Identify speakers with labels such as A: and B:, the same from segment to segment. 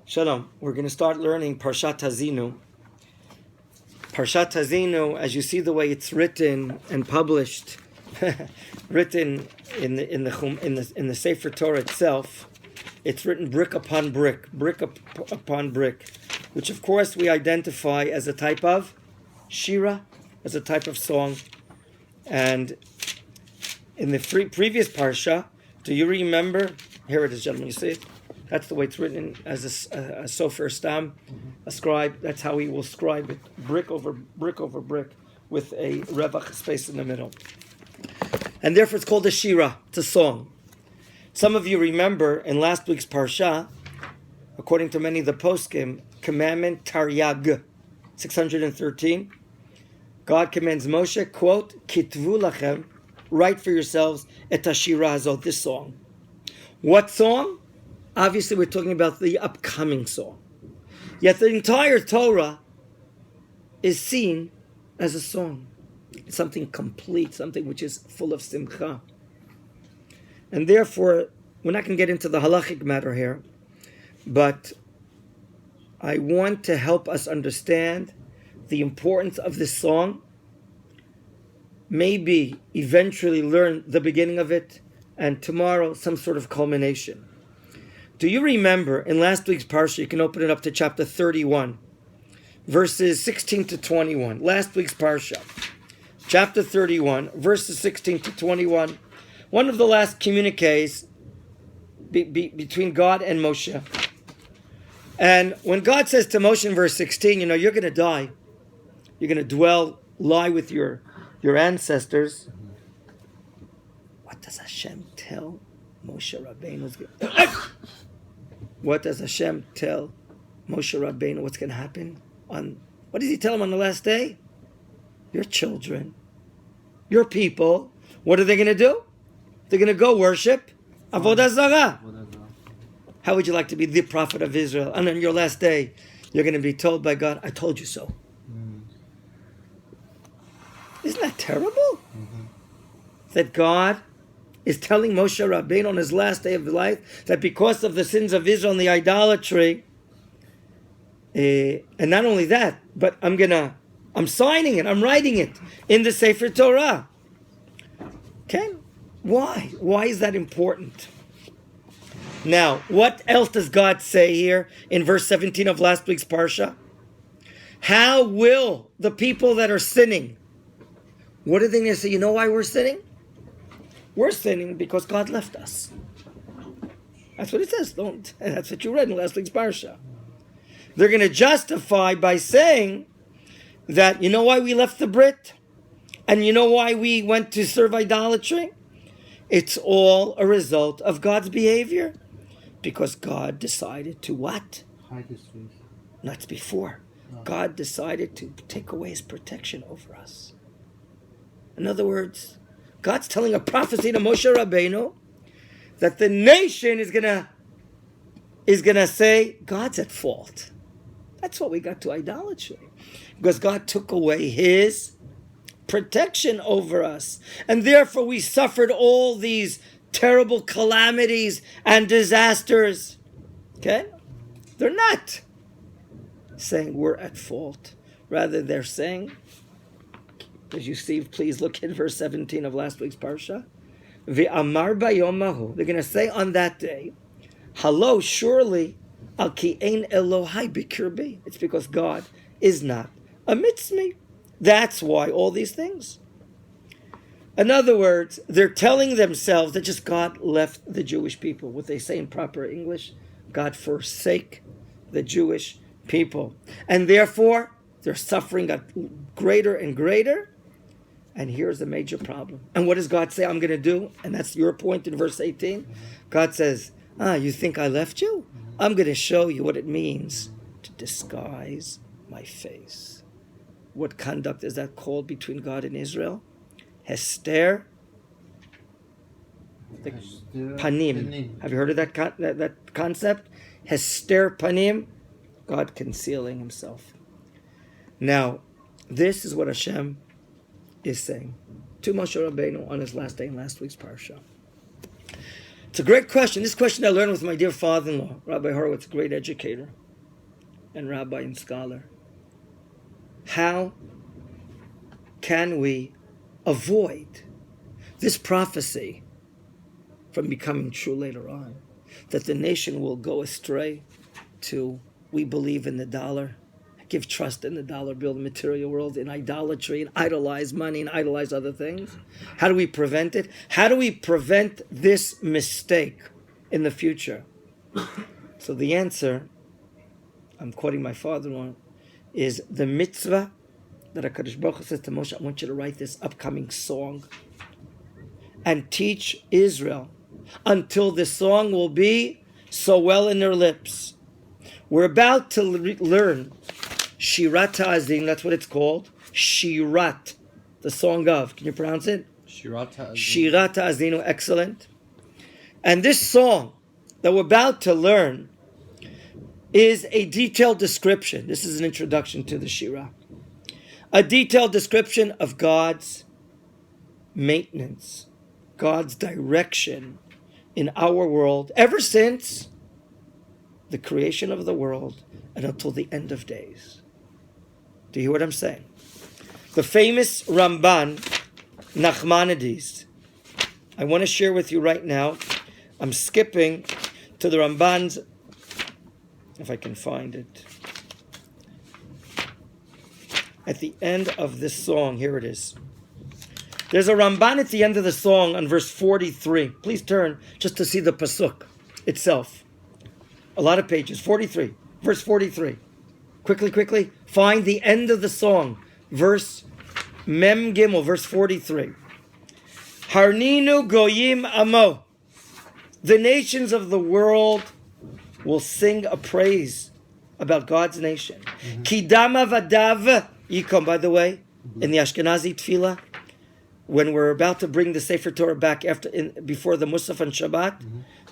A: Shalom. We're going to start learning Parshat Hazinu. Parshat Hazinu, as you see the way it's written and published, written in the Sefer Torah itself, it's written brick upon brick, upon brick, which of course we identify as a type of shira, as a type of song. And in the previous parsha, do you remember? Here it is, gentlemen. You see it? That's the way it's written as a sofer stam, a scribe. That's how he will scribe it, brick over brick over brick, with a revach space in the middle. And therefore it's called a shira. It's a song. Some of you remember in last week's parsha, according to many of the poskim, commandment Taryag 613, God commands Moshe, quote, Kitvu lachem, write for yourselves et hashira hazot, this song. What song? Obviously, we're talking about the upcoming song. Yet the entire Torah is seen as a song. It's something complete, something which is full of simcha. And therefore, we're not going to get into the halachic matter here, but I want to help us understand the importance of this song, maybe eventually learn the beginning of it, and tomorrow some sort of culmination. Do you remember in last week's parsha, you can open it up to chapter 31, verses 16 to 21. Last week's parsha, chapter 31, verses 16 to 21. One of the last communiques between God and Moshe. And when God says to Moshe in verse 16, you're going to die. You're going to lie with your ancestors. What does Hashem tell Moshe Rabbeinu? What does Hashem tell Moshe Rabbeinu what's going to happen? What does he tell him on the last day? Your children, your people, what are they going to do? They're going to go worship Avodah Zarah. How would you like to be the prophet of Israel? And on your last day, you're going to be told by God, I told you so. Isn't that terrible? Mm-hmm. That God is telling Moshe Rabbeinu on his last day of life that because of the sins of Israel and the idolatry, and not only that, but I'm signing it, I'm writing it in the Sefer Torah. Okay? Why? Why is that important? Now, what else does God say here in verse 17 of last week's parsha? How will the people that are sinning, what are they going to say? You know why we're sinning? We're sinning because God left us. That's what it says. That's what you read in last week's parsha. They're going to justify by saying that, you know why we left the Brit? And you know why we went to serve idolatry? It's all a result of God's behavior. Because God decided to what?
B: Hide his face.
A: Not before. No. God decided to take away his protection over us. In other words, God's telling a prophecy to Moshe Rabbeinu that the nation is gonna say, God's at fault. That's what we got to idolatry. Because God took away his protection over us. And therefore we suffered all these terrible calamities and disasters. Okay? They're not saying we're at fault. Rather, they're saying, as you see, please look at verse 17 of last week's parsha. V'amar bayom mahu. They're going to say on that day, Hello, surely, al ki ein Elohai bikirbi. It's because God is not amidst me. That's why all these things. In other words, they're telling themselves that just God left the Jewish people. What they say in proper English, God forsake the Jewish people. And therefore, their suffering got greater and greater. And here's the major problem. And what does God say I'm going to do? And that's your point in verse 18. Mm-hmm. God says, you think I left you? Mm-hmm. I'm going to show you what it means to disguise my face. What conduct is that called between God and Israel? Hester panim. Have you heard of that concept? Hester panim, God concealing himself. Now, this is what Hashem is saying to Moshe Rabbeinu on his last day in last week's parsha. It's a great question. This question I learned with my dear father-in-law, Rabbi Horowitz, a great educator and rabbi and scholar. How can we avoid this prophecy from becoming true later on? That the nation will go astray to, we believe in the dollar, give trust in the dollar bill, the material world, in idolatry, and idolize money and idolize other things. How do we prevent it? How do we prevent this mistake in the future? So the answer, I'm quoting my father-in-law, is the mitzvah that HaKadosh Baruch Hu says to Moshe, I want you to write this upcoming song and teach Israel until the song will be so well in their lips. We're about to learn Shirat Ta'azin, that's what it's called. Shirat, the song of. Can you pronounce it?
B: Shirat Ta'azin.
A: Shirat Ta'azinu, excellent. And this song that we're about to learn is a detailed description. This is an introduction to the Shirah. A detailed description of God's maintenance, God's direction in our world ever since the creation of the world and until the end of days. Do you hear what I'm saying? The famous Ramban, Nachmanides, I want to share with you right now. I'm skipping to the Ramban's, if I can find it. At the end of this song, here it is. There's a Ramban at the end of the song on verse 43. Please turn just to see the pasuk itself. A lot of pages. 43. Verse 43. Quickly. Find the end of the song. Verse Mem Gimel, verse 43. Harninu goyim amo. The nations of the world will sing a praise about God's nation. Kidama vadav yikom. By the way, in the Ashkenazi tefillah, when we're about to bring the Sefer Torah back before the Musaf and Shabbat,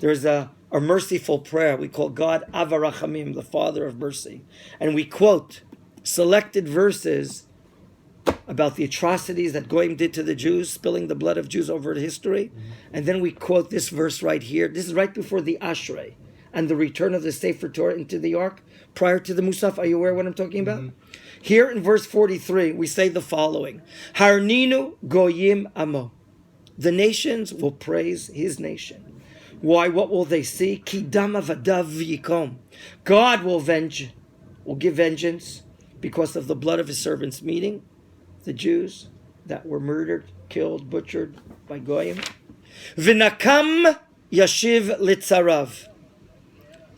A: there's a merciful prayer. We call God Avarachamim, the Father of mercy. And we quote selected verses about the atrocities that Goyim did to the Jews, spilling the blood of Jews over history. And then we quote this verse right here. This is right before the Ashrei and the return of the Sefer Torah into the Ark, prior to the Musaf. Are you aware of what I'm talking about? Here in verse 43, we say the following. Harninu goyim amo. The nations will praise his nation. Why? What will they see? Kidama vadav yikom. God will give vengeance because of the blood of his servants, meaning the Jews that were murdered, killed, butchered by Goyim. V'nakam yashiv litzarav.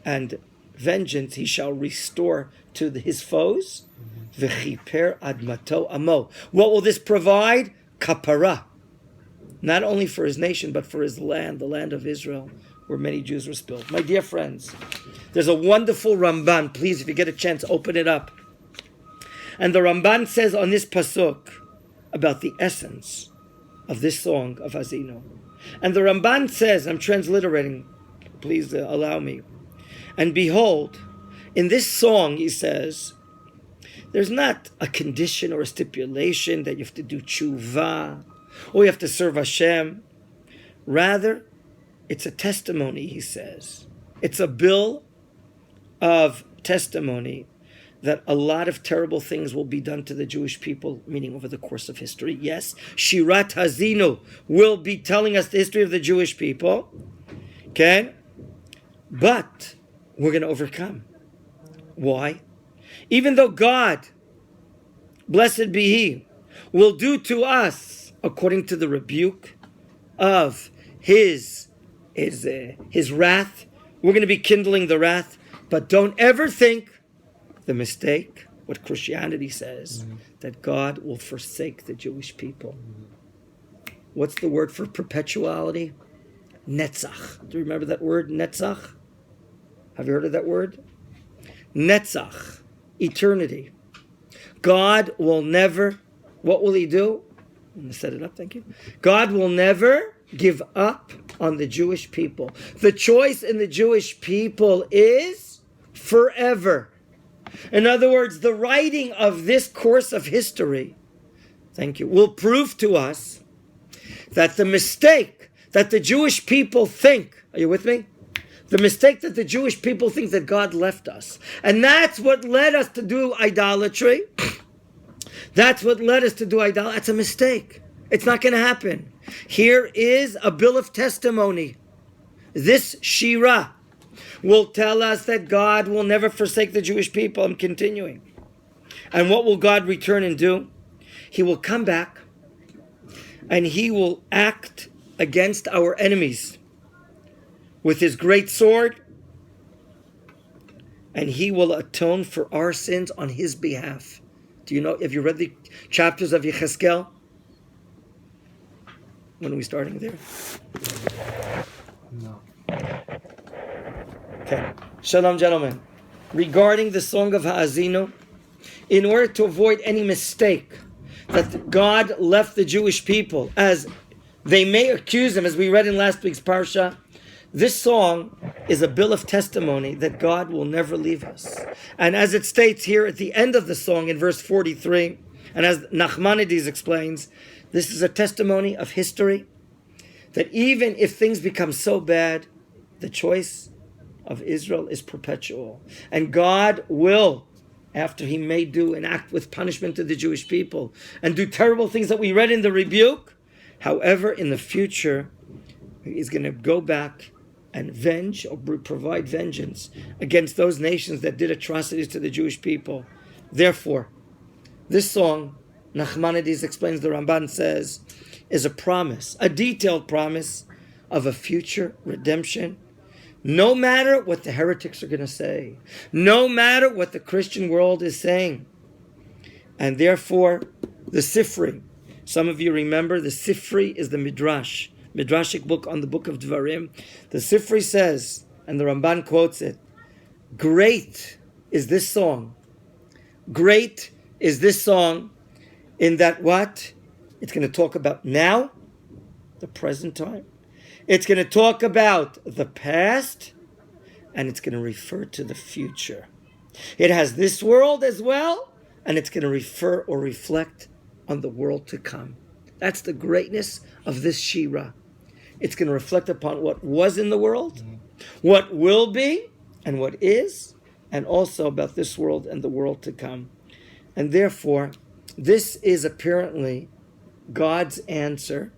A: And vengeance he shall restore to his foes. V'chiper admato amo. What will this provide? Kapara. Not only for his nation, but for his land, the land of Israel, where many Jews were spilled. My dear friends, there's a wonderful Ramban. Please, if you get a chance, open it up. And the Ramban says on this pasuk about the essence of this song of Azino. And the Ramban says, I'm transliterating, please allow me. And behold, in this song, he says, there's not a condition or a stipulation that you have to do tshuva or you have to serve Hashem. Rather, it's a testimony, he says. It's a bill of testimony that a lot of terrible things will be done to the Jewish people, meaning over the course of history. Yes, Shirat Hazinu will be telling us the history of the Jewish people. Okay? But we're going to overcome. Why? Even though God, blessed be He, will do to us according to the rebuke of His wrath, we're going to be kindling the wrath. But don't ever think the mistake, what Christianity says, that God will forsake the Jewish people. What's the word for perpetuality? Netzach. Do you remember that word, netzach? Have you heard of that word? Netzach. Eternity. God will never, what will He do? I'm going to set it up, thank you. God will never give up on the Jewish people. The choice in the Jewish people is forever. In other words, the writing of this course of history, thank you, will prove to us that the mistake that the Jewish people think, Are you with me? The mistake that the Jewish people think that God left us. And that's what led us to do idolatry. That's what led us to do idolatry. That's a mistake. It's not going to happen. Here is a bill of testimony. This Shira will tell us that God will never forsake the Jewish people. I'm continuing. And what will God return and do? He will come back and he will act against our enemies with his great sword, and he will atone for our sins on his behalf. Do you know, have you read the chapters of Yechezkel? When are we starting there?
B: No.
A: Okay. Shalom, gentlemen. Regarding the song of Ha'azinu, in order to avoid any mistake that God left the Jewish people, as they may accuse him, as we read in last week's Parsha, this song is a bill of testimony that God will never leave us. And as it states here at the end of the song in verse 43, and as Nachmanides explains, this is a testimony of history, that even if things become so bad, the choice of Israel is perpetual. And God will, after he may do and act with punishment to the Jewish people and do terrible things that we read in the rebuke, however, in the future, he's going to go back and venge or provide vengeance against those nations that did atrocities to the Jewish people. Therefore, this song, Nachmanides explains, the Ramban says, is a promise, a detailed promise of a future redemption. No matter what the heretics are going to say, no matter what the Christian world is saying. And therefore, the Sifri, some of you remember, the Sifri is the Midrashic book on the book of Dvarim. The Sifri says, and the Ramban quotes it, great is this song. Great is this song in that what? It's going to talk about now, the present time. It's going to talk about the past, and it's going to refer to the future. It has this world as well, and it's going to refer or reflect on the world to come. That's the greatness of this Shira. It's going to reflect upon what was in the world, what will be, and what is, and also about this world and the world to come. And therefore, this is apparently God's answer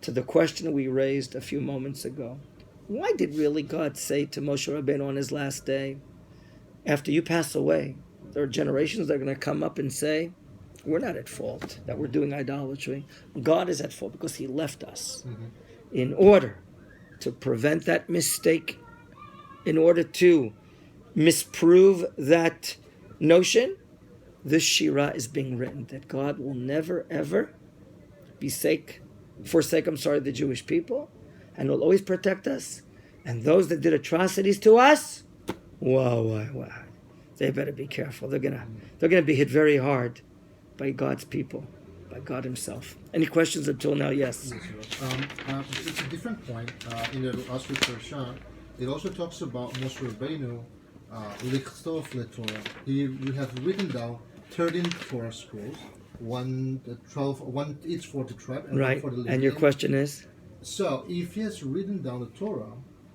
A: to the question we raised a few moments ago. Why did really God say to Moshe Rabbeinu on his last day, after you pass away, there are generations that are going to come up and say, we're not at fault that we're doing idolatry. God is at fault because he left us. In order to prevent that mistake, in order to misprove that notion, this Shira is being written, that God will never ever forsake the Jewish people, and will always protect us. And those that did atrocities to us, wow, they better be careful. They're gonna be hit very hard by God's people, by God himself. Any questions until now? Yes.
B: It's a different point. In the Asri Parshat, it also talks about Moshe Rabbeinu, Lichtov LeTorah. We have written down 13 Torah scrolls, one each for the tribe, and
A: right.
B: One for the Levium.
A: And your question is?
B: So, if he has written down the Torah,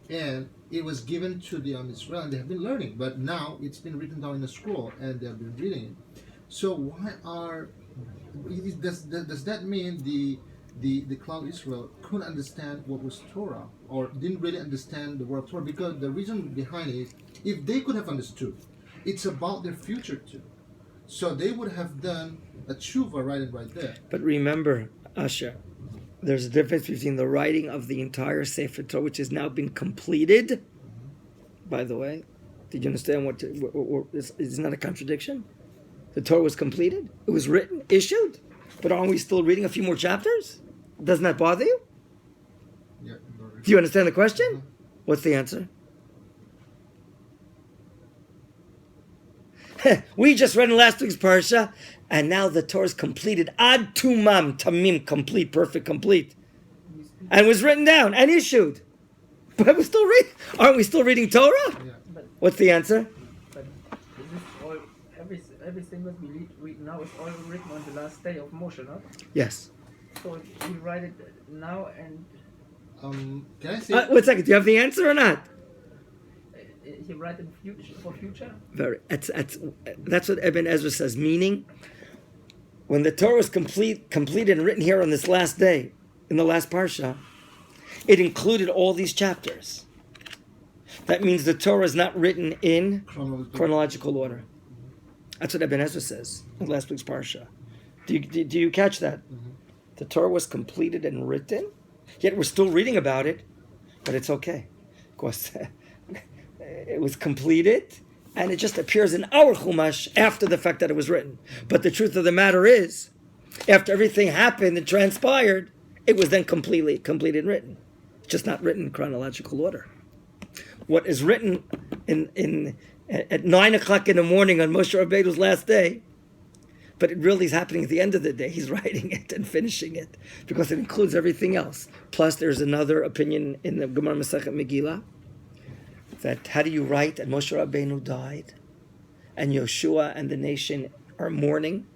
B: and it was given to the Israel, and they have been learning, but now it's been written down in a scroll, and they have been reading it. So, does that mean the cloud Israel couldn't understand what was Torah, or didn't really understand the word Torah? Because the reason behind it is, if they could have understood, it's about their future too. So they would have done a tshuva right there.
A: But remember, Asher, there's a difference between the writing of the entire Sefer Torah, which has now been completed. By the way, did you understand it's not a contradiction? The Torah was completed. It was written, issued. But aren't we still reading a few more chapters? Doesn't that bother you?
B: Yeah.
A: Do you understand the question? What's the answer? We just read in last week's Parsha, and now the Torah is completed. Ad tumam, tamim, complete, perfect, complete. And was written down and issued. But we're still reading. Aren't we still reading Torah?
B: Yeah.
A: What's the answer?
C: But is this all, everything that we read now is all written on the last day of Moshe, no?
A: Yes.
C: So we write it now, and
B: Can I say?
A: 1 second. Do you have the answer or not?
C: He write in future for future.
A: That's what Ibn Ezra says. Meaning, when the Torah was completed and written here on this last day, in the last Parsha, it included all these chapters. That means the Torah is not written in chronological order. That's what Ibn Ezra says in last week's Parsha. Do you catch that?
B: Mm-hmm.
A: The Torah was completed and written, yet we're still reading about it, but it's okay. Of course, it was completed, and it just appears in our Chumash after the fact that it was written. But the truth of the matter is, after everything happened and transpired, it was then completed and written. It's just not written in chronological order. What is written at 9 o'clock in the morning on Moshe Rabbeinu's last day, but it really is happening at the end of the day. He's writing it and finishing it because it includes everything else. Plus, there's another opinion in the Gemara Masechet Megillah that how do you write that Moshe Rabbeinu died and Yoshua and the nation are mourning?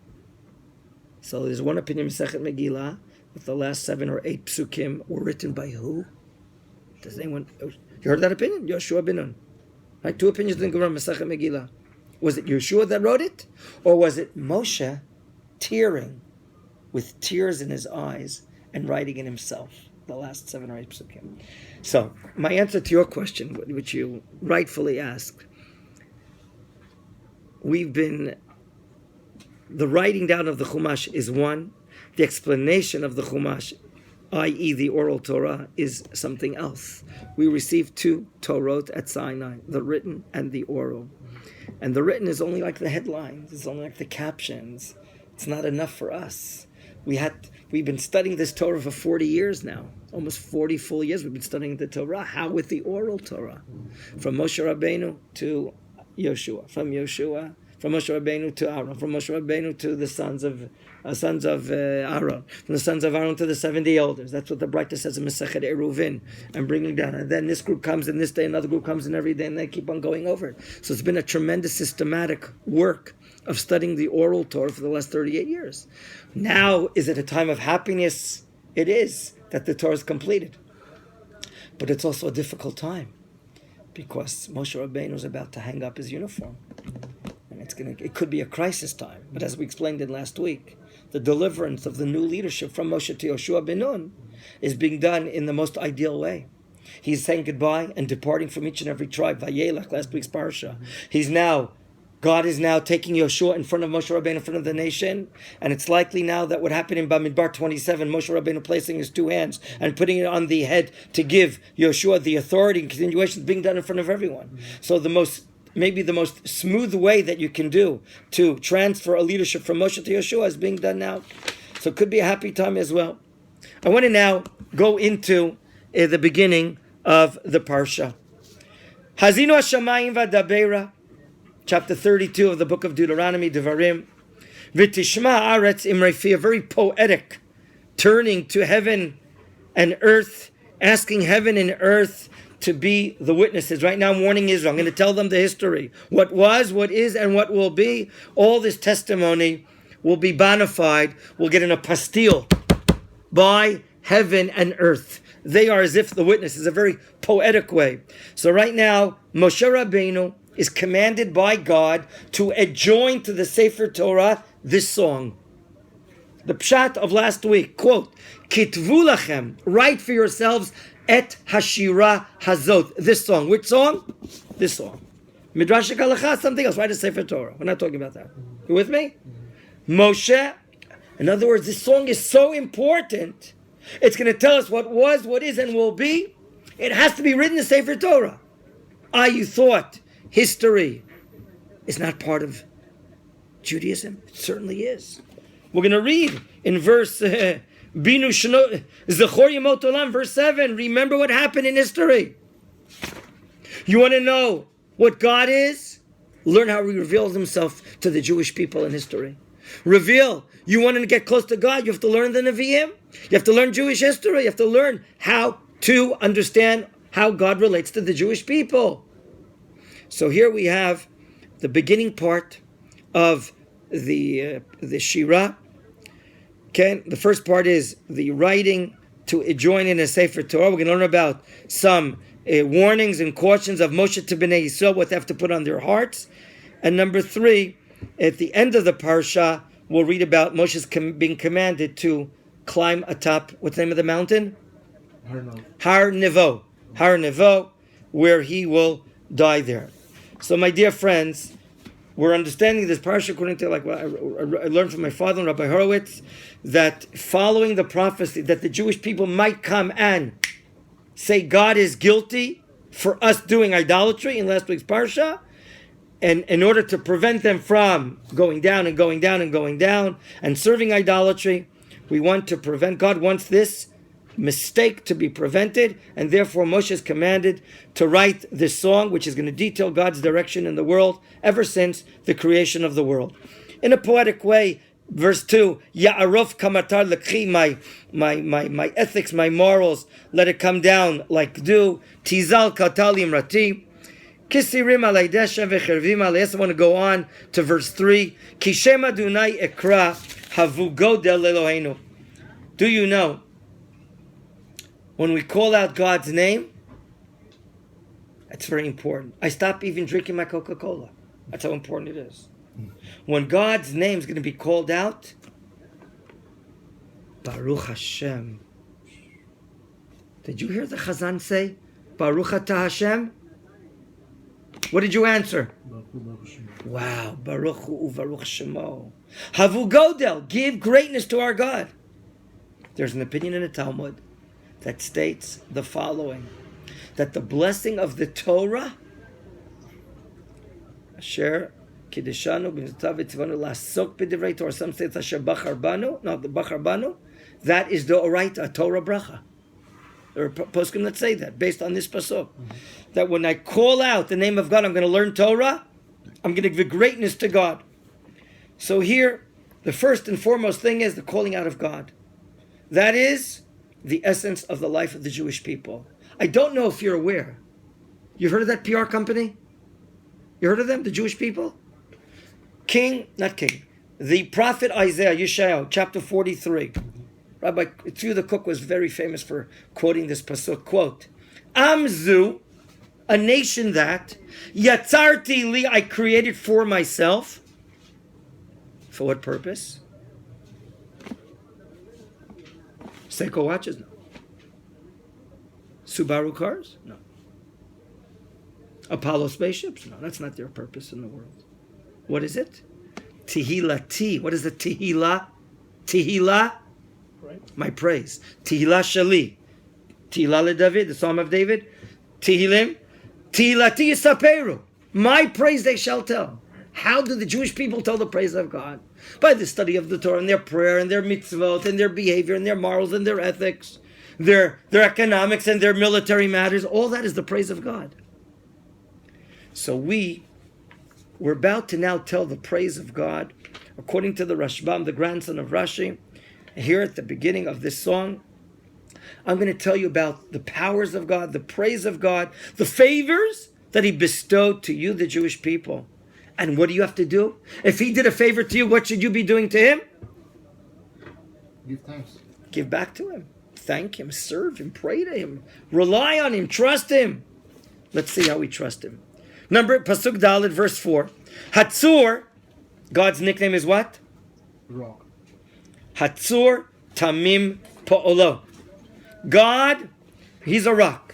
A: So there's one opinion in Masechet Megillah that the last 7 or 8 psukim were written by who? Does anyone? You heard that opinion? Yoshua ben Nun. Right? 2 opinions in the Gemara Masechet Megillah. Was it Yeshua that wrote it? Or was it Moshe tearing with tears in his eyes and writing it himself? The last 7 or 8 psukim. So, my answer to your question, which you rightfully asked, the writing down of the Chumash is one. The explanation of the Chumash, i.e. the oral Torah, is something else. We received 2 Torot at Sinai, the written and the oral. And the written is only like the headlines, it's only like the captions. It's not enough for us. We've been studying this Torah for 40 years now, almost 40 full years we've been studying the Torah. How with the oral Torah? From Moshe Rabbeinu to Yoshua, from Moshe Rabbeinu to Aaron, from Moshe Rabbeinu to the sons of Aaron, from the sons of Aaron to the 70 elders. That's what the Braita says in Masechet Eruvin, and bringing down. And then this group comes in this day, another group comes in every day, and they keep on going over it. So it's been a tremendous systematic work of studying the oral Torah for the last 38 years. Now, is it a time of happiness? It is, that the Torah is completed. But it's also a difficult time, because Moshe Rabbeinu is about to hang up his uniform. And it could be a crisis time. But as we explained in last week, the deliverance of the new leadership from Moshe to Yoshua ben Nun is being done in the most ideal way. He's saying goodbye and departing from each and every tribe. Vayelech, last week's parsha. God is now taking Yoshua in front of Moshe Rabbeinu, in front of the nation, and it's likely now that what happened in Bamidbar 27, Moshe Rabbeinu placing his 2 hands and putting it on the head to give Yoshua the authority and continuation is being done in front of everyone. So maybe the most smooth way that you can do to transfer a leadership from Moshe to Yeshua is being done now. So it could be a happy time as well. I want to now go into the beginning of the Parsha. Hazinu Hashamayim V'Dabeira, chapter 32 of the book of Deuteronomy, Devarim. V'Tishma Aretz Imrefi, a very poetic turning to heaven and earth, asking heaven and earth to be the witnesses. Right now I'm warning Israel. I'm going to tell them the history. What was, what is, and what will be. All this testimony will be bonified. We'll get in a pastille by heaven and earth. They are as if the witnesses, a very poetic way. So right now, Moshe Rabbeinu is commanded by God to adjoin to the Sefer Torah this song. The Pshat of last week, quote, Kitvu lachem, write for yourselves, Et Hashira Hazot. This song. Which song? This song. Midrash Halacha, something else. Write a Sefer Torah. We're not talking about that. You with me? Moshe. In other words, this song is so important. It's going to tell us what was, what is, and will be. It has to be written in Sefer Torah. You thought history is not part of Judaism? It certainly is. We're going to read in verse Binu Shno Zechor Yemot Olam, verse 7. Remember what happened in history. You want to know what God is? Learn how He reveals Himself to the Jewish people in history. Reveal. You want to get close to God? You have to learn the Nevi'im. You have to learn Jewish history. You have to learn how to understand how God relates to the Jewish people. So here we have the beginning part of the Shirah. Okay, the first part is the writing to join in a Sefer Torah. We're going to learn about some warnings and cautions of Moshe to Bnei Yisrael, what they have to put on their hearts. And number 3, at the end of the Parsha, we'll read about Moshe's being commanded to climb atop, what's the name of the mountain? Har Nevo. Har Nevo, where he will die there. So my dear friends, we're understanding this parsha according to like what I learned from my father, Rabbi Horowitz, that following the prophecy that the Jewish people might come and say God is guilty for us doing idolatry in last week's parsha, and in order to prevent them from going down and going down and going down and serving idolatry, we want to prevent. God wants this mistake to be prevented, and therefore Moshe is commanded to write this song, which is going to detail God's direction in the world ever since the creation of the world. In a poetic way, verse 2, Ya'arov kamatar lekhi, my ethics, my morals, let it come down like dew. Tizal katal imrati, kisirim alay deshem v'chervim alay. I want to go on to verse 3. Kishem Adonai ekra havu godel Eloheinu. Do you know, when we call out God's name, that's very important. I stop even drinking my Coca-Cola. That's how important it is. When God's name is going to be called out, Baruch Hashem. Did you hear the Chazan say, Baruch Atah Hashem? What did you answer? Wow, Baruch Hu Baruch Shemo. Havu Godel, give greatness to our God. There's an opinion in the Talmud that states the following, that the blessing of the Torah, Asher Kiddeshanu b'mitzvah v'tzivanu la'asok b'divrei Torah, some say it's Asher Bachar Banu, no, the Bachar Banu, that is the Oraita, Torah Bracha. There are poskim that say that, based on this pasuk, that when I call out the name of God, I'm going to learn Torah, I'm going to give greatness to God. So here, the first and foremost thing is the calling out of God. That is the essence of the life of the Jewish people. I don't know if you're aware. You've heard of that PR company? You heard of them, the Jewish people? The prophet Isaiah, Yeshayahu, chapter 43. Rabbi Tzvi the Cook was very famous for quoting this pasuk. Quote, Amzu, a nation that, Yatzarti li, I created for myself. For what purpose? Seiko watches? No. Subaru cars? No. Apollo spaceships? No, that's not their purpose in the world. What is it? Tehillah. What is the Tehillah? Tehillah? My praise. Tehillah Shali. Tehillah le David, the Psalm of David. Tehillim. Tehillati yisaperu. My praise they shall tell. How do the Jewish people tell the praise of God? By the study of the Torah and their prayer and their mitzvot and their behavior and their morals and their ethics, their economics and their military matters. All that is the praise of God. So we're about to now tell the praise of God according to the Rashbam, the grandson of Rashi. Here at the beginning of this song, I'm going to tell you about the powers of God, the praise of God, the favors that He bestowed to you, the Jewish people. And what do you have to do? If He did a favor to you, what should you be doing to Him?
B: Give thanks.
A: Give back to Him. Thank Him. Serve Him. Pray to Him. Rely on Him. Trust Him. Let's see how we trust Him. Pasuk Dalet, verse 4. Hatzur, God's nickname is what?
B: Rock.
A: Hatzur Tamim Po'olo. God, He's a rock.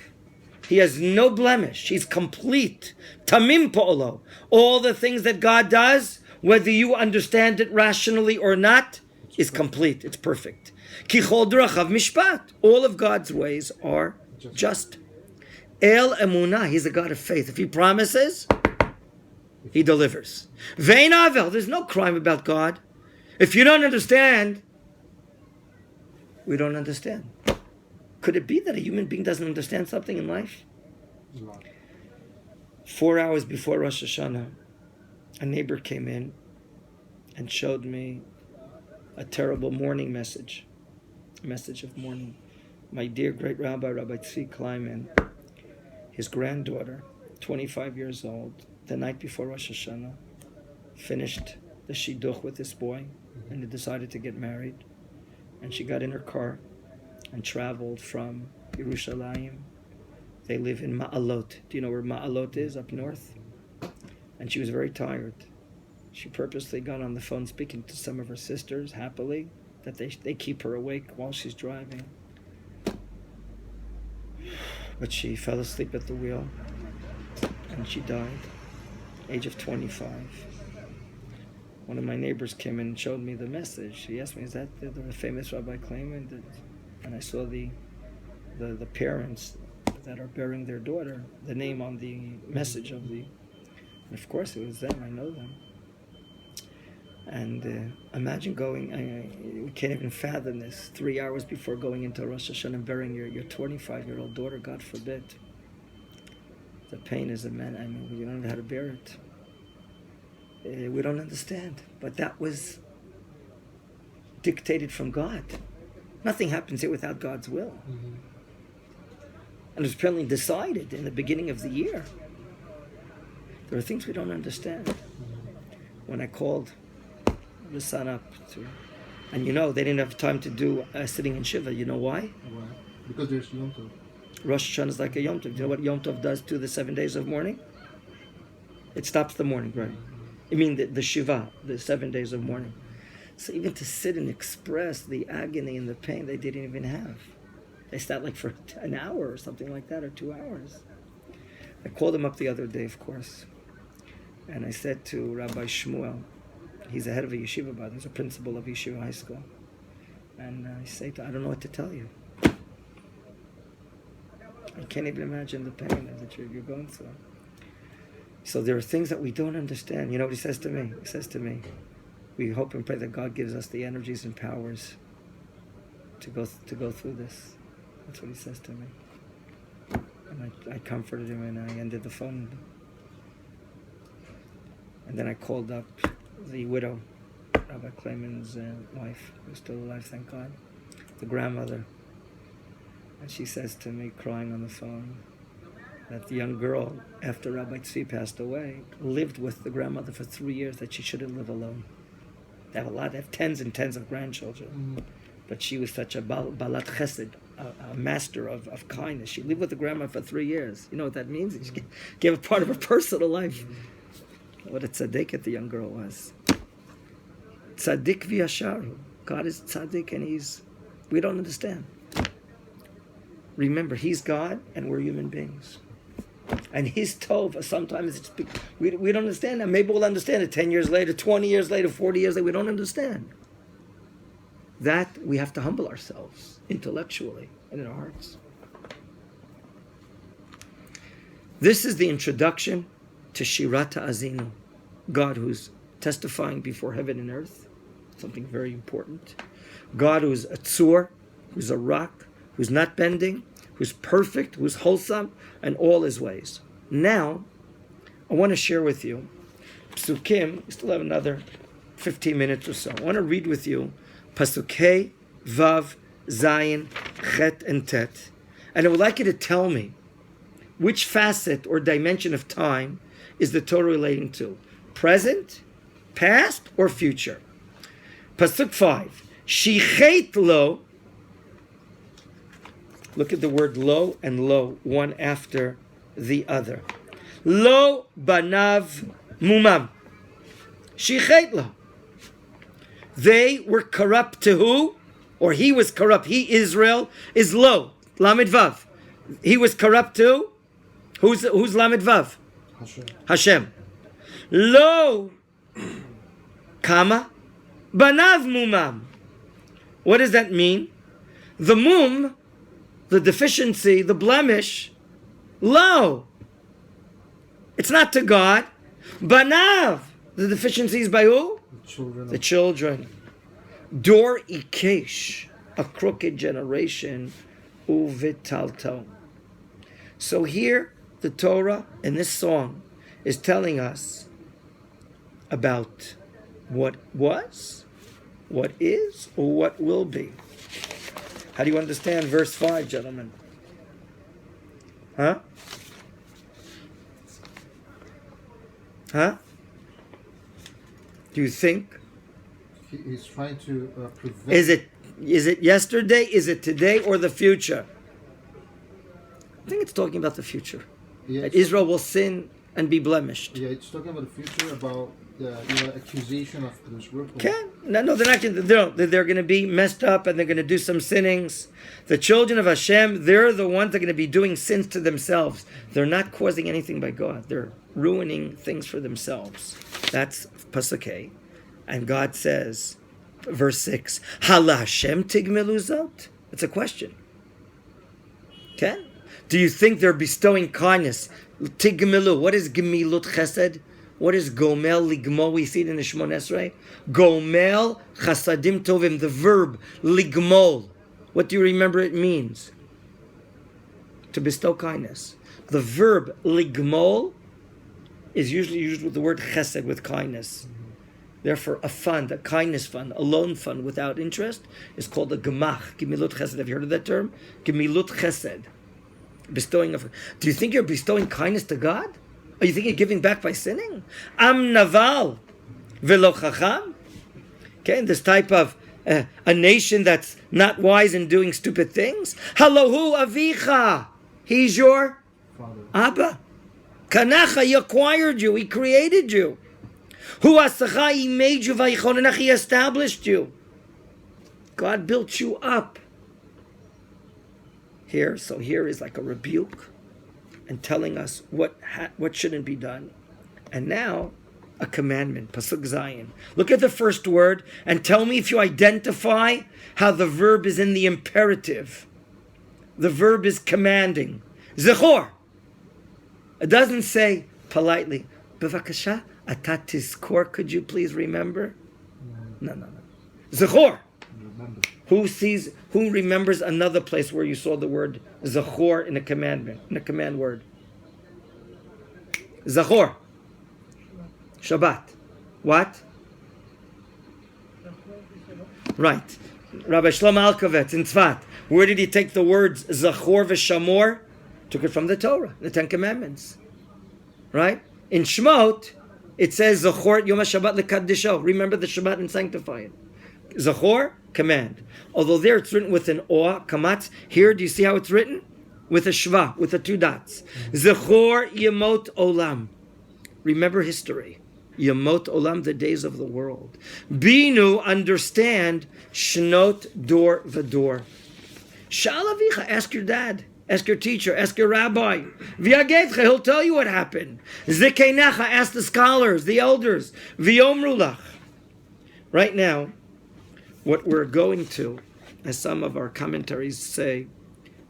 A: He has no blemish. He's complete. Tamim Po'olo. All the things that God does, whether you understand it rationally or not, is complete. It's perfect. Kichol drachav mishpat. All of God's ways are just. El emunah. He's a God of faith. If He promises, He delivers. Vein avel. There's no crime about God. If you don't understand, we don't understand. Could it be that a human being doesn't understand something in life? 4 hours before Rosh Hashanah, a neighbor came in and showed me a terrible mourning message. A message of mourning. My dear great Rabbi Tzvi Kleiman, his granddaughter, 25 years old, the night before Rosh Hashanah, finished the shidduch with this boy, and they decided to get married. And she got in her car, and traveled from Yerushalayim. They live in Ma'alot. Do you know where Ma'alot is, up north? And she was very tired. She purposely got on the phone speaking to some of her sisters, happily, that they keep her awake while she's driving. But she fell asleep at the wheel, and she died, age of 25. One of my neighbors came in and showed me the message. He asked me, is that the famous Rabbi Kleiman? And I saw the parents that are burying their daughter, the name on the message of the... And of course it was them, I know them. And imagine going, we can't even fathom this, 3 hours before going into Rosh Hashanah and burying your 25-year-old daughter, God forbid. The pain is immense. I mean, we don't know how to bear it. We don't understand. But that was dictated from God. Nothing happens here without God's will. Mm-hmm. And it was apparently decided in the beginning of the year. There are things we don't understand. Mm-hmm. When I called the son up to, and they didn't have time to do sitting in Shiva. You know why?
B: Why? Because there's Yom Tov.
A: Rosh Hashanah is like a Yom Tov. Do you know what Yom Tov does to the 7 days of mourning? It stops the mourning, right? I mean the Shiva, the 7 days of mourning. So even to sit and express the agony and the pain they didn't even have. They sat like for an hour or something like that, or 2 hours. I called him up the other day, of course. And I said to Rabbi Shmuel, he's the head of a yeshiva, but he's a principal of yeshiva high school. And I say to him, I don't know what to tell you. I can't even imagine the pain that you're going through. So there are things that we don't understand. You know what he says to me? He says to me, we hope and pray that God gives us the energies and powers to go through this. That's what he says to me. And I comforted him, and I ended the phone. And then I called up the widow, Rabbi Kleiman's wife, who's still alive, thank God, the grandmother. And she says to me, crying on the phone, that the young girl, after Rabbi Tzvi passed away, lived with the grandmother for 3 years, that she shouldn't live alone. They have tens and tens of grandchildren. Mm-hmm. But she was such a balat chesed, a master of kindness. She lived with the grandma for 3 years. You know what that means? She gave a part of her personal life. What a tzaddiket the young girl was. Tzaddik v'yasharu. God is tzaddik, and we don't understand. Remember, he's God and we're human beings. And his tov, sometimes we don't understand that. Maybe we'll understand it 10 years later, 20 years later, 40 years later. We don't understand. That we have to humble ourselves intellectually and in our hearts. This is the introduction to Shirata Azinu, God who's testifying before heaven and earth, something very important. God who's a tzur, who's a rock, who's not bending, who's perfect, who's wholesome, and all his ways. Now, I want to share with you Psukim. We still have another 15 minutes or so. I want to read with you Pasukei, Vav, Zayin, Chet, and Tet. And I would like you to tell me which facet or dimension of time is the Torah relating to? Present, past, or future? Pasuk 5. Shichet lo. Look at the word lo and lo, one after the other. Lo banav mumam. Shichet lo. They were corrupt to who? Or he was corrupt. He, Israel, is lo. Lamed Vav. He was corrupt to? Who's Lamed Vav? Hashem. Lo kama banav mumam. What does that mean? The mum, the deficiency, the blemish, lo. It's not to God. Banav. The deficiency is by who? The children. Dor ikesh, a crooked generation, uvitalto. So here, the Torah in this song is telling us about what was, what is, or what will be. How do you understand verse 5, gentlemen? Huh? Do you think?
B: He's trying to prevent.
A: Is it Is it yesterday? Is it today or the future? I think it's talking about the future.
B: Yeah,
A: That Israel will sin and be blemished.
B: yeah, it's talking about the future, about the accusation of this group.
A: Okay? No, they're not going to. They're going to be messed up and they're going to do some sinnings. The children of Hashem, they're the ones that are going to be doing sins to themselves. They're not causing anything by God. They're ruining things for themselves. That's Pasuk A. And God says, verse 6, Hala Hashem tigmelu zot? It's a question. Okay? Do you think they're bestowing kindness? Tigmelu. What is gemilut chesed? What is gomel ligmol? We see it in the Shemon Esrei. Gomel chasadim tovim. The verb ligmol. What do you remember it means? To bestow kindness. The verb ligmol is usually used with the word chesed, with kindness. Therefore, a fund, a kindness fund, a loan fund without interest is called a gemach. Gemilut chesed. Have you heard of that term? Gemilut chesed. Bestowing of. Do you think you're bestowing kindness to God? Or you think you're giving back by sinning? Am naval velo chacham. Okay, this type of a nation that's not wise and doing stupid things. Halohu avicha. He's your
B: Father.
A: Abba. Kanacha, he acquired you. He created you. Hu asacha, he made you. Vayichonenach, he established you. God built you up. Here is like a rebuke and telling us what shouldn't be done. And now, a commandment, Pasuk Zayin. Look at the first word and tell me if you identify how the verb is in the imperative. The verb is commanding. Zechor. It doesn't say politely, Bevakasha, atat tizkor, could you please remember? No. Zechor.
B: Remember.
A: Who remembers another place where you saw the word Zachor in a commandment, in a command word? Zachor. Shabbat. What? Right. Rabbi Shlomo Alkovitz in Tzfat. Where did he take the words Zachor v'Shamor? Took it from the Torah, the Ten Commandments. Right? In Shmot, it says Zachor Yom HaShabbat lekadisho. Remember the Shabbat and sanctify it. Zachor, command. Although there it's written with an O, kamatz. Here, do you see how it's written? With a shva, with the two dots. Zachor yemot olam. Remember history. Yemot olam, the days of the world. Binu, understand. Shnot dor v'dor. Sha'al avicha, ask your dad. Ask your teacher. Ask your rabbi. V'yagetcha, he'll tell you what happened. Zekeinacha, ask the scholars, the elders. V'yomru lach. Right now, what we're going to, as some of our commentaries say,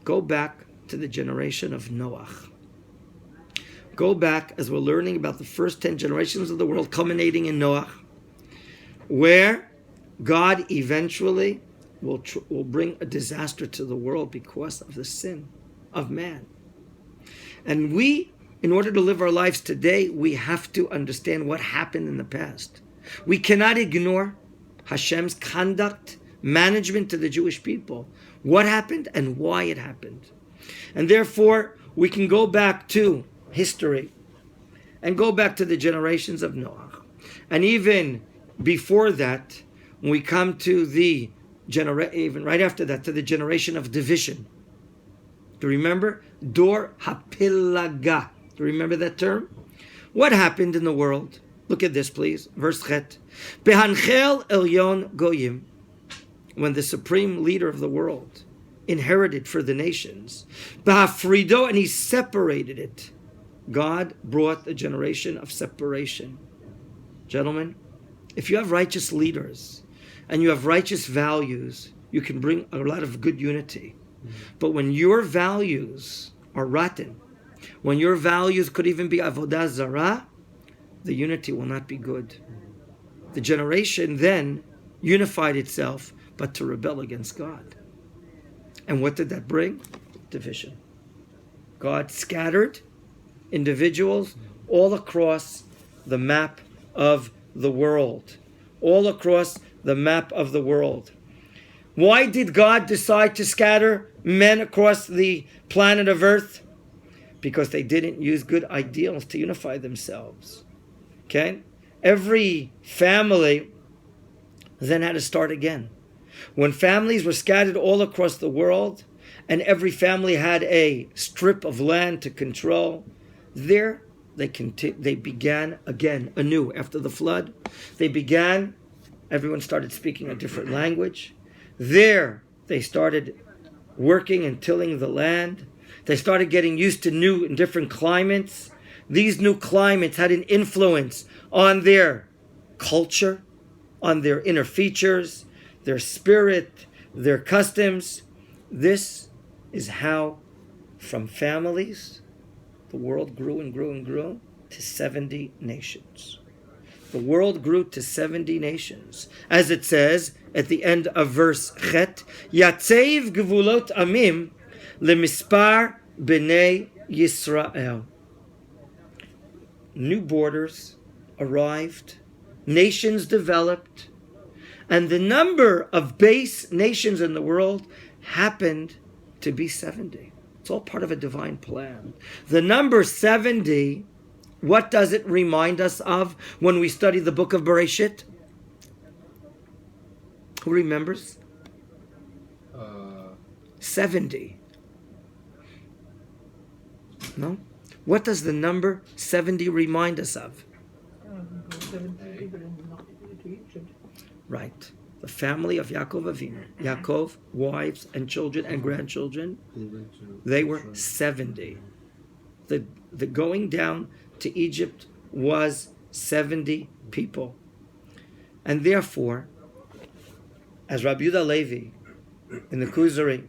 A: go back to the generation of Noach. Go back as we're learning about the first 10 generations of the world, culminating in Noach, where God eventually will bring a disaster to the world because of the sin of man. And we, in order to live our lives today, we have to understand what happened in the past. We cannot ignore Hashem's conduct, management to the Jewish people. What happened and why it happened. And therefore, we can go back to history and go back to the generations of Noah. And even before that, when we come to the even right after that, to the generation of division. Do you remember? Dor hapilaga. Do you remember that term? What happened in the world? Look at this, please. Verse Chet. Behanchel elyon goyim. When the supreme leader of the world inherited for the nations. Bahafrido, and he separated it. God brought a generation of separation. Gentlemen, if you have righteous leaders and you have righteous values, you can bring a lot of good unity. But when your values are rotten, when your values could even be avodah zarah, the unity will not be good. The generation then unified itself, but to rebel against God. And what did that bring? Division. God scattered individuals all across the map of the world. All across the map of the world. Why did God decide to scatter men across the planet of Earth? Because they didn't use good ideals to unify themselves. Okay? Every family then had to start again. When families were scattered all across the world, and every family had a strip of land to control, there they began again anew after the flood. Everyone started speaking a different language. There they started working and tilling the land. They started getting used to new and different climates. These new climates had an influence on their culture, on their inner features, their spirit, their customs. This is how, from families, the world grew and grew and grew to 70 nations. The world grew to 70 nations. As it says at the end of verse Chet, Yatzev gvulot amim lemispar b'nei Yisrael. New borders arrived, nations developed, and the number of base nations in the world happened to be 70. It's all part of a divine plan. The number 70, what does it remind us of when we study the book of Bereshit? Who remembers? 70. No? What does the number 70 remind us of?
C: 70 people to Egypt.
A: Right. The family of Yaakov Avinu. Yaakov, wives and children and grandchildren, they were 70. The going down to Egypt was 70 people. And therefore, as Rabbi Yehuda Levi in the Kuzari,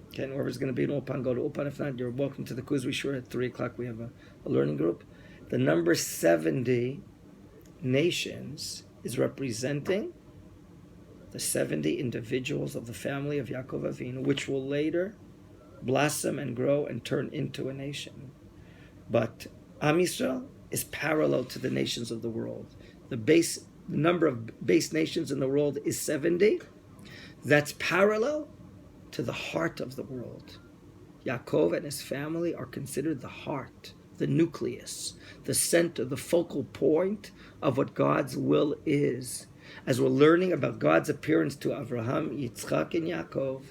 A: okay, whoever's going to be in Ulpan, go to Ulpan. If not, you're welcome to the Kuzari Shur at 3 o'clock. We have a learning group. The number 70 nations is representing the 70 individuals of the family of Yaakov Avinu, which will later blossom and grow and turn into a nation. But Am Yisrael is parallel to the nations of the world. The number of base nations in the world is 70. That's parallel to the heart of the world. Yaakov and his family are considered the heart, the nucleus, the center, the focal point of what God's will is. As we're learning about God's appearance to Avraham, Yitzchak, and Yaakov,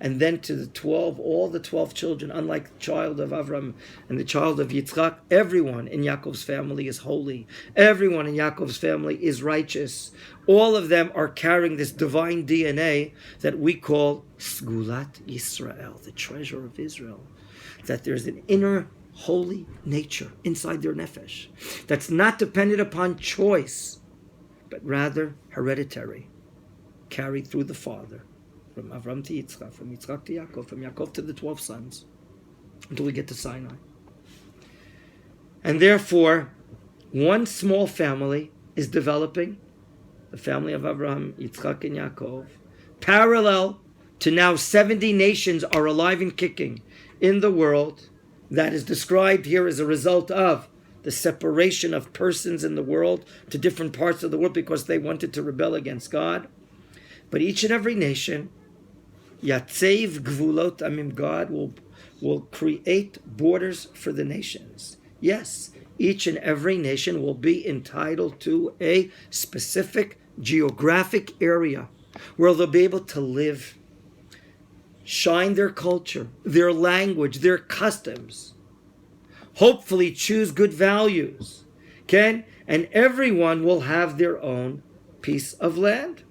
A: and then to the 12, all the 12 children, unlike the child of Avraham and the child of Yitzchak, everyone in Yaakov's family is holy. Everyone in Yaakov's family is righteous. All of them are carrying this divine DNA that we call Sgulat Yisrael, the treasure of Israel. That there's an inner holy nature inside their nefesh that's not dependent upon choice, but rather hereditary, carried through the father, from Avram to Yitzchak, from Yitzchak to Yaakov, from Yaakov to the 12 sons, until we get to Sinai. And therefore, one small family is developing, the family of Avraham, Yitzchak, and Yaakov, parallel to now 70 nations are alive and kicking in the world. That is described here as a result of the separation of persons in the world to different parts of the world because they wanted to rebel against God. But each and every nation, Yatzev Gvulot Amim, God will create borders for the nations. Yes, each and every nation will be entitled to a specific geographic area where they'll be able to live, shine their culture, their language, their customs, hopefully choose good values, okay? And everyone will have their own piece of land.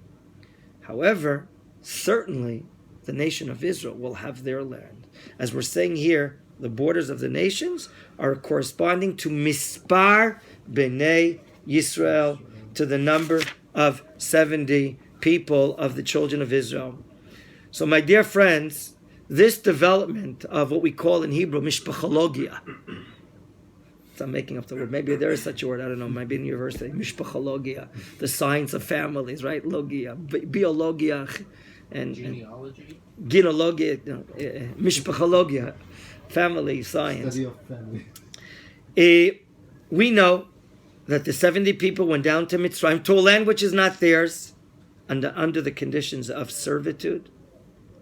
A: However, certainly the nation of Israel will have their land. As we're saying here, the borders of the nations are corresponding to Mispar B'nei Yisrael, to the number of 70 people of the children of Israel. So my dear friends, this development of what we call in Hebrew mishpachologia, I'm making up the word. Maybe there is such a word. I don't know. Maybe in university, mishpachologia, the science of families, right? Logia, biologia, and
C: Genealogy.
A: Genealogia, mishpachologia, family science.
B: Study of family.
A: We know that the 70 people went down to Mitzrayim to a land which is not theirs, under the conditions of servitude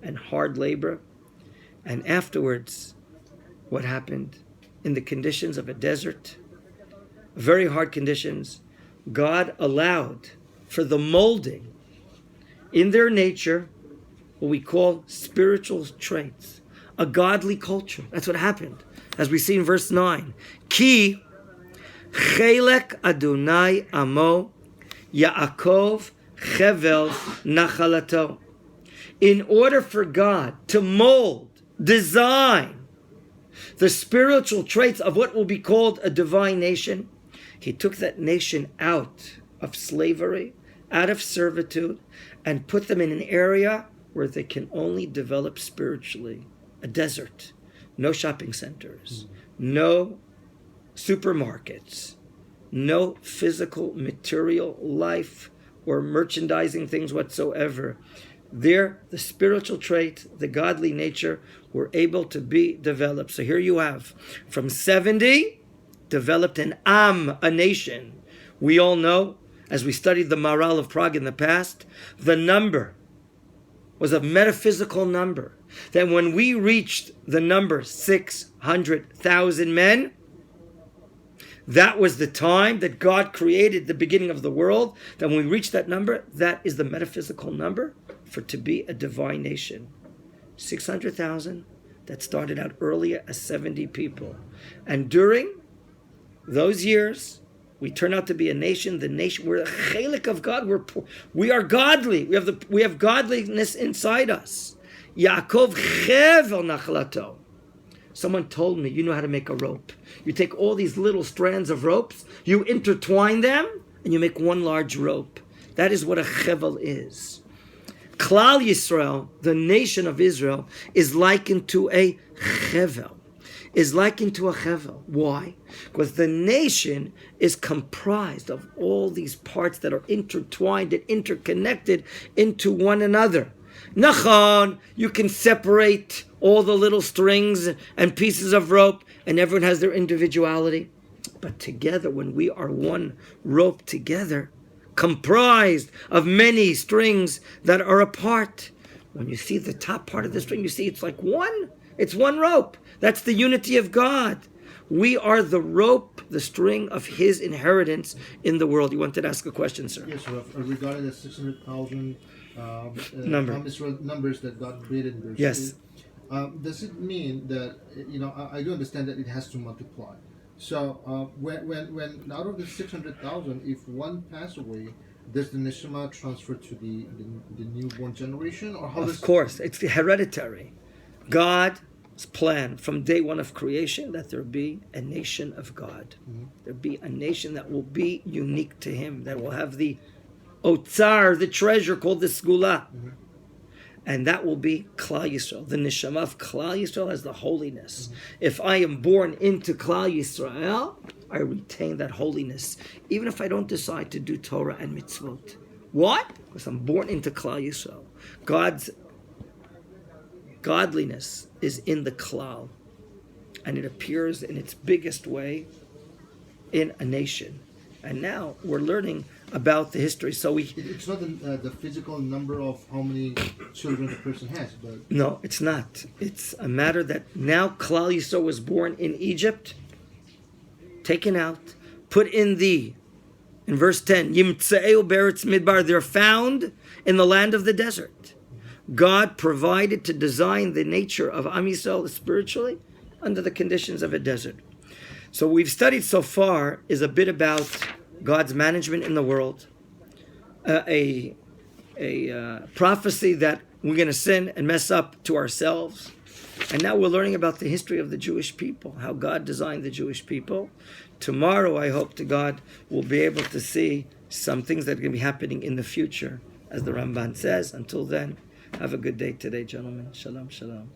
A: and hard labor. And afterwards, what happened? In the conditions of a desert, very hard conditions, God allowed for the molding in their nature what we call spiritual traits, a godly culture. That's what happened, as we see in verse 9. Ki chelek Adonai amo Yaakov chevel nachalato. In order for God to mold, design the spiritual traits of what will be called a divine nation, he took that nation out of slavery, out of servitude, and put them in an area where they can only develop spiritually. A desert, no shopping centers, no supermarkets, no physical material life or merchandising things whatsoever. There, the spiritual trait, the godly nature, were able to be developed. So here you have, from 70, developed an Am, a nation. We all know, as we studied the Maharal of Prague in the past, the number was a metaphysical number. That when we reached the number 600,000 men, that was the time that God created the beginning of the world. That when we reach that number, that is the metaphysical number for to be a divine nation. 600,000, that started out earlier as 70 people. And during those years, we turn out to be a nation. The nation, we're a chelik of God. We are godly. We have godliness inside us. Yaakov chevel nachalato. Someone told me, you know how to make a rope. You take all these little strands of ropes, you intertwine them, and you make one large rope. That is what a chevel is. Klal Yisrael, the nation of Israel, is likened to a chevel. Why? Because the nation is comprised of all these parts that are intertwined and interconnected into one another. Machon, you can separate all the little strings and pieces of rope, and everyone has their individuality. But together, when we are one rope together, comprised of many strings that are apart, when you see the top part of the string, you see it's like one. It's one rope. That's the unity of God. We are the rope, the string of His inheritance in the world. You wanted to ask a question, sir?
B: Yes, Rav. Regarding the 600,000 numbers that God created in verse
A: Yes.
B: 8, does it mean that, I do understand that it has to multiply. So when out of the 600,000, if one pass away, does the neshama transfer to the newborn generation, or how? Of
A: course, it's hereditary. God's plan from day one of creation that there be a nation of God. Mm-hmm. There be a nation that will be unique to Him, that will have the otzar, the treasure called the segula. Mm-hmm. And that will be Klal Yisrael. The neshama of Klal Yisrael has the holiness. Mm-hmm. If I am born into Klal Yisrael, I retain that holiness, even if I don't decide to do Torah and mitzvot. Why? Because I'm born into Klal Yisrael. God's godliness is in the Klal, and it appears in its biggest way in a nation. And now we're learning about the history. So
B: it's not the physical number of how many children the person has, but
A: no, it's not. It's a matter that now Klal Yisrael was born in Egypt, taken out, put in verse 10, Yimtsa'eu beretz midbar, they're found in the land of the desert. God provided to design the nature of Am Yisrael spiritually under the conditions of a desert. So what we've studied so far is a bit about God's management in the world, a prophecy that we're going to sin and mess up to ourselves. And now we're learning about the history of the Jewish people, how God designed the Jewish people. Tomorrow, I hope to God, we'll be able to see some things that are going to be happening in the future, as the Ramban says. Until then, have a good day today, gentlemen. Shalom, shalom.